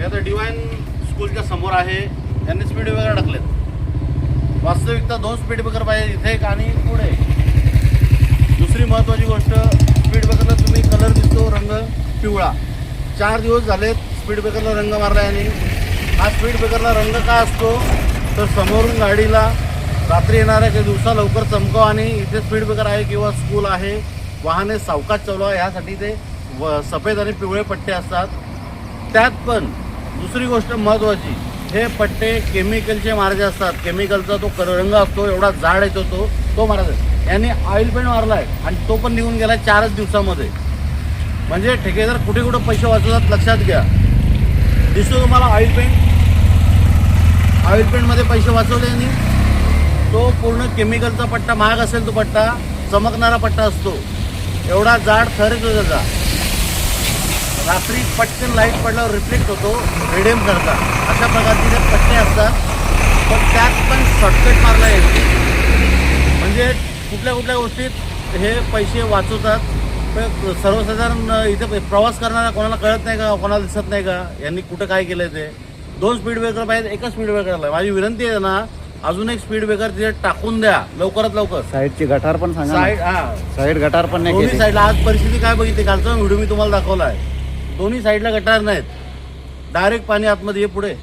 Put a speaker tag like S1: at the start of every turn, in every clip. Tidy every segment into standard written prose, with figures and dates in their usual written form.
S1: मी आता डिवाइन स्कूलच्या समोर आहे. त्यांनी स्पीड ब्रेकर टाकलेत. वास्तविकता 2 स्पीड ब्रेकर पाहिजे इथे एक आणि पुढे. दुसरी महत्त्वाची गोष्ट, स्पीड ब्रेकरला तुम्ही कलर दिसतो रंग पिवळा. 4 दिवस झालेत स्पीड ब्रेकरला रंग मारला. आणि हा स्पीड ब्रेकरला रंग का असतो तर समोरून गाडीला रात्री येणाऱ्या काही दिवसा लवकर चमकाव आणि इथे स्पीड ब्रेकर आहे किंवा स्कूल आहे, वाहने सावकाश चालवा यासाठी ते सफेद आणि पिवळे पट्टे असतात. त्यात पण दुसरी गोष्ट महत्त्वाची, हे पट्टे केमिकलचे मारायचे असतात. केमिकलचा तो रंग असतो, एवढा जाड येतो तो मारायचा. यांनी ऑइल पेंट मारला आहे आणि तो पण निघून गेला 4च दिवसामध्ये. म्हणजे ठेकेदार कुठे कुठे पैसे वाचवतात लक्षात घ्या. दिसतो तुम्हाला ऑइल पेंटमध्ये पैसे वाचवले. आणि तो पूर्ण केमिकलचा पट्टा, महाग असेल तो पट्टा, चमकणारा पट्टा असतो, एवढा जाड थर येतो त्याचा. रात्री पटकन लाईट पडल्यावर रिफ्लेक्ट होतो रेडियम सारखा. अशा प्रकारचे ते पट्टे असतात. पण त्यात पण शॉर्टकट मारला येते. म्हणजे कुठल्या कुठल्या गोष्टीत हे पैसे वाचवतात. पण सर्वसाधारण इथे प्रवास करणारा कोणाला कळत नाही का, कोणाला दिसत नाही का यांनी कुठं काय केलं ते. 2 स्पीड ब्रेकर पाहिजे, एकच स्पीड ब्रेकरला. माझी विनंती आहे ना, अजून एक स्पीड ब्रेकर तिथे टाकून द्या लवकरात लवकर.
S2: साईडची गटार पण सांगा. साईड गटार पण नाही
S1: दोन्ही साईडला आज परिस्थिती काय बघितली, कालचा व्हिडिओ मी तुम्हाला दाखवला आहे. दोन्ही साईडला गटार नाहीत, डायरेक्ट पाणी आतमध्ये. ये पुढे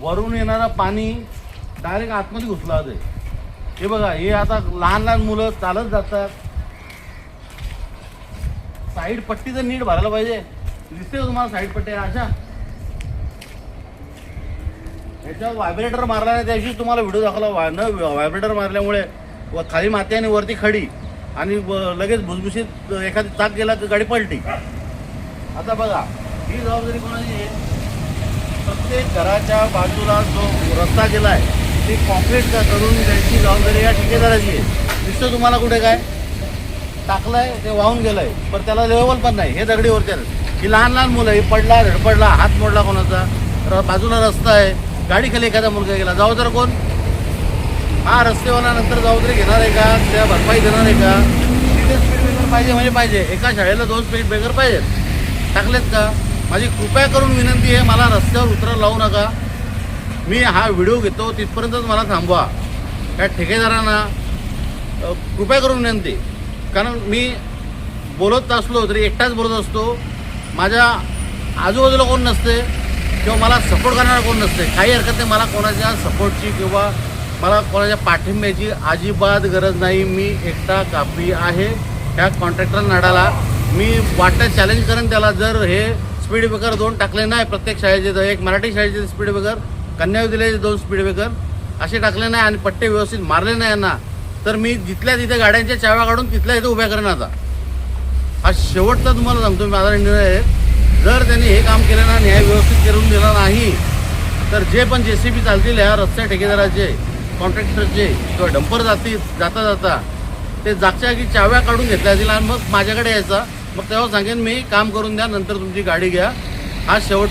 S1: वरून येणारा पाणी डायरेक्ट आतमध्ये घुसला आहे. हे बघा, हे आता लहान लहान मुलं चालत जातात. साईड पट्टी तर नीट भरायला पाहिजे. दिसते का तुम्हाला साईड पट्टी अशा? याच्यावर व्हायब्रेटर मारला नाही, त्याशी तुम्हाला व्हिडिओ दाखवला. व्हायब्रेटर मारल्यामुळे खाली माती आणि वरती खडी आणि लगेच भुसभुशीत एखादी चाक गेला तर गाडी पलटी. आता बघा, ही जबाबदारी कोणाची आहे? प्रत्येक घराच्या बाजूला जो रस्ता गेला आहे ते कॉन्क्रीट करून द्यायची जबाबदारी या ठेकेदाराची आहे. दिसतं तुम्हाला कुठे काय टाकलंय, ते वाहून गेलंय, पण त्याला लेवल पण नाही. हे दगडीवरती ही लहान लहान मुलं, ही पडला, धडपडला, हात मोडला कोणाचा, बाजूला रस्ता आहे, गाडी खाली एखादा मुलगा गेला, जबाबदार कोण? हा रस्तेवाला. नंतर जबाबदारी घेणार आहे का, त्या भरपाई देणार आहे का? तिथे स्पीड ब्रेकर पाहिजे म्हणजे पाहिजे. एका शाळेला 2 स्पीड ब्रेकर पाहिजेत. टाकलेत का? माझी कृपया करून विनंती आहे, मला रस्त्यावर उतरायला लावू नका. मी हा व्हिडिओ घेतो तिथपर्यंतच मला थांबवा. त्या ठेकेदारांना कृपया करून विनंती, कारण मी बोलत असलो तरी एकटाच बोलत असतो. माझ्या आजूबाजूला कोण नसते किंवा मला सपोर्ट करणारा कोण नसते. काही हरकत नाही, मला कोणाच्या सपोर्टची किंवा मला कोणाच्या पाठिंब्याची अजिबात गरज नाही. मी एकटा कापी आहे. त्या कॉन्ट्रॅक्टर नाडाला मी वाटतं चॅलेंज करेन त्याला. जर हे स्पीड ब्रेकर 2 टाकले नाही प्रत्येक शाळेचे, एक मराठी शाळेचे स्पीड ब्रेकर, कन्यावी दिले 2 स्पीड ब्रेकर असे टाकले नाही आणि पट्टे व्यवस्थित मारले नाही यांना, तर मी जिथल्या तिथे गाड्यांच्या चाव्या काढून तिथल्या इथे उभ्या करेन. आता हा शेवटचा तुम्हाला सांगतो मी, माझा निर्णय आहे. जर त्यांनी हे काम केलं ना, न्याय व्यवस्थित करून दिला नाही, तर जे पण JCB चालतील ह्या रस्त्या ठेकेदाराचे, कॉन्ट्रॅक्टरचे किंवा डंपर जाता ते जागच्या की चाव्या काढून घेतल्या जातील आणि मग माझ्याकडे यायचा. मग तेव्हा सांगेन मी काम करून द्या, नंतर तुमची गाडी घ्या. हा शेवट